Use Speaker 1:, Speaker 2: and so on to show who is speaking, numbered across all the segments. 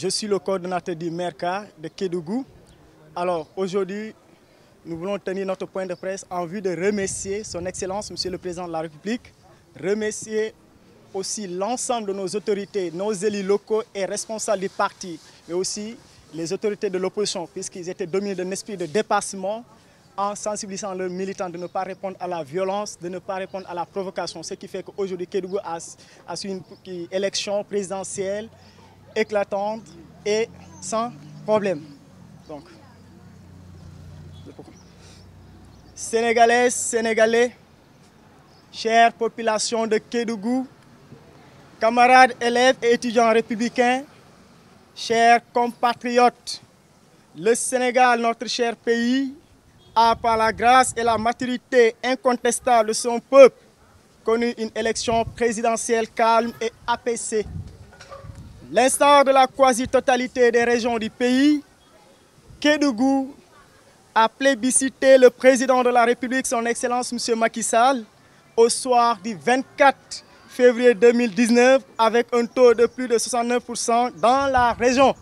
Speaker 1: Je suis le coordonnateur du MERCA de Kédougou. Alors aujourd'hui, nous voulons tenir notre point de presse en vue de remercier son Excellence, Monsieur le Président de la République, remercier aussi l'ensemble de nos autorités, nos élus locaux et responsables du parti, mais aussi les autorités de l'opposition, puisqu'ils étaient dominés d'un esprit de dépassement en sensibilisant leurs militants de ne pas répondre à la violence, de ne pas répondre à la provocation. Ce qui fait qu'aujourd'hui, Kédougou a su une élection présidentielle éclatante et sans problème. Donc, Sénégalaises, Sénégalais, chère population de Kédougou, camarades, élèves et étudiants républicains, chers compatriotes, le Sénégal, notre cher pays, a par la grâce et la maturité incontestable de son peuple connu une élection présidentielle calme et apaisée. L'instar de la quasi-totalité des régions du pays, Kédougou a plébiscité le président de la République, son Excellence M. Macky Sall, au soir du 24 février 2019 avec un taux de plus de 69% dans la région.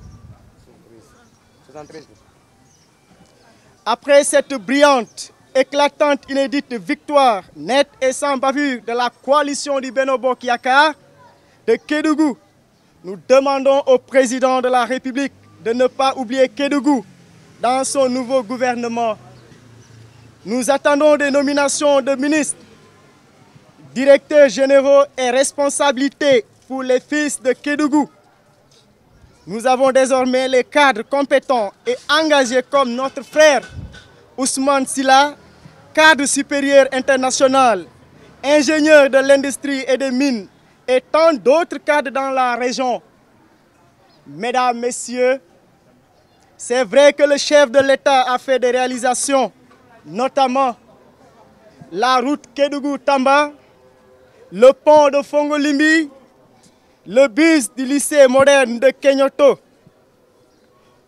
Speaker 1: Après cette brillante, éclatante, inédite victoire nette et sans bavure de la coalition du Benno Bokk Yakaar de Kédougou, nous demandons au président de la République de ne pas oublier Kédougou dans son nouveau gouvernement. Nous attendons des nominations de ministres, directeurs généraux et responsabilités pour les fils de Kédougou. Nous avons désormais les cadres compétents et engagés comme notre frère Ousmane Sylla, cadre supérieur international, ingénieur de l'industrie et des mines, et tant d'autres cadres dans la région. Mesdames, Messieurs, c'est vrai que le chef de l'État a fait des réalisations, notamment la route Kédougou-Tamba, le pont de Fongolimbi, le bus du lycée moderne de Kenyoto.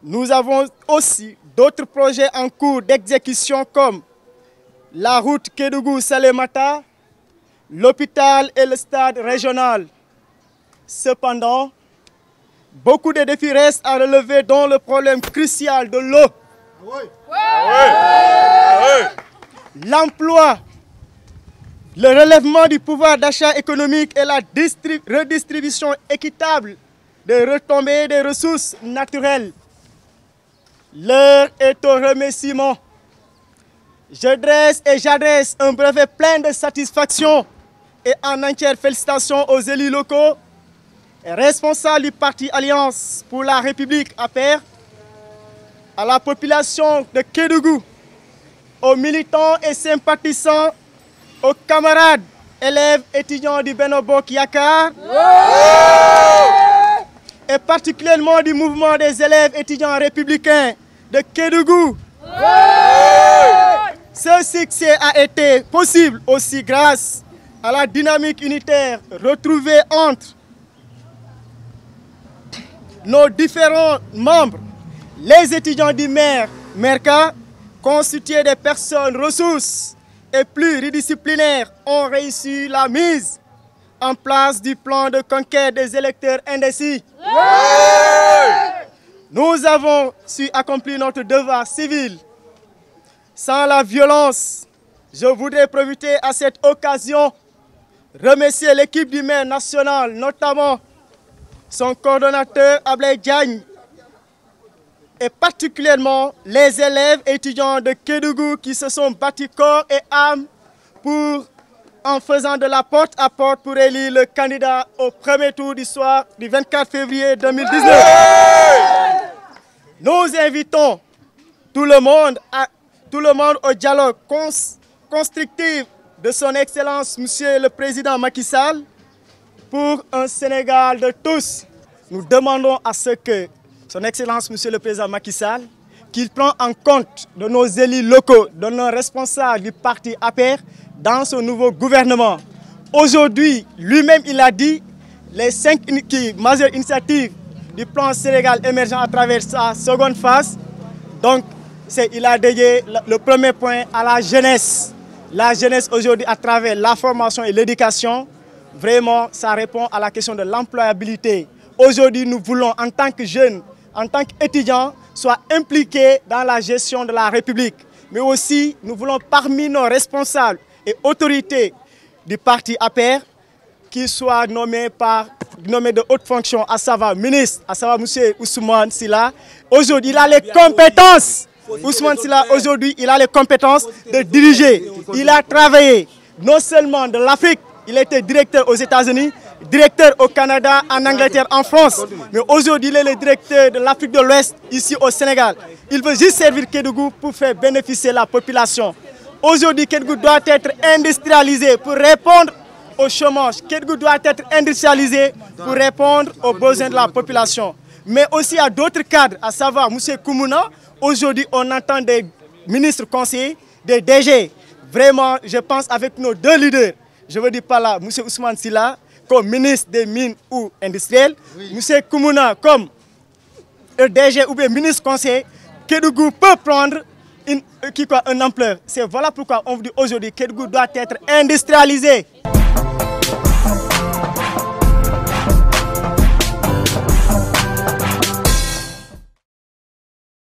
Speaker 1: Nous avons aussi d'autres projets en cours d'exécution comme la route Kédougou-Salémata, l'hôpital et le stade régional. Cependant, beaucoup de défis restent à relever, dont le problème crucial de l'eau, l'emploi, le relèvement du pouvoir d'achat économique et la redistribution équitable des retombées des ressources naturelles. L'heure est au remerciement. Je dresse et j'adresse un brevet plein de satisfaction et en entière félicitation aux élus locaux et responsables du parti Alliance pour la République APR, à la population de Kédougou, aux militants et sympathisants, aux camarades, élèves, étudiants du Benno Bokk Yakaar, et particulièrement du mouvement des élèves étudiants républicains de Kédougou. Ce succès a été possible aussi grâce à la dynamique unitaire retrouvée entre nos différents membres, les étudiants du MERCA, constitués de personnes ressources et pluridisciplinaires, ont réussi la mise en place du plan de conquête des électeurs indécis. Nous avons su accomplir notre devoir civil sans la violence. Je voudrais profiter à cette occasion remercier l'équipe du maire national, notamment son coordonnateur Ablaye Diagne, et particulièrement les élèves et étudiants de Kédougou qui se sont battus corps et âme en faisant de la porte à porte pour élire le candidat au premier tour du soir du 24 février 2019. Nous invitons tout le monde au dialogue constructif de son Excellence, Monsieur le Président Macky Sall, pour un Sénégal de tous. Nous demandons à ce que son Excellence, Monsieur le Président Macky Sall, qu'il prend en compte de nos élus locaux, de nos responsables du parti APR dans ce nouveau gouvernement. Aujourd'hui, lui-même, il a dit, les 5 majeures initiatives du plan Sénégal émergent à travers sa seconde phase. Donc, il a dédié le premier point à la jeunesse. La jeunesse aujourd'hui, à travers la formation et l'éducation, vraiment, ça répond à la question de l'employabilité. Aujourd'hui, nous voulons, en tant que jeunes, en tant qu'étudiants, soient impliqués dans la gestion de la République. Mais aussi, nous voulons parmi nos responsables et autorités du parti APR qui soient nommés de haute fonction, à savoir ministre, à savoir M. Ousmane Sylla. Aujourd'hui, il a les compétences. Ousmane Sylla, aujourd'hui, il a les compétences de diriger. Il a travaillé non seulement de l'Afrique, il était directeur aux États-Unis, directeur au Canada, en Angleterre, en France. Mais aujourd'hui, il est le directeur de l'Afrique de l'Ouest, ici au Sénégal. Il veut juste servir Kédougou pour faire bénéficier la population. Aujourd'hui, Kédougou doit être industrialisé pour répondre au chômage. Kédougou doit être industrialisé pour répondre aux besoins de la population. Mais aussi à d'autres cadres, à savoir M. Koumouna. Aujourd'hui, on entend des ministres conseillers, des DG. Vraiment, je pense avec nos deux leaders, je veux dire par là, M. Ousmane Sylla comme ministre des Mines ou industriel, M. Koumouna comme DG ou bien ministre conseiller, Kédougou peut prendre une ampleur. C'est voilà pourquoi on vous dit aujourd'hui que Kédougou doit être industrialisé.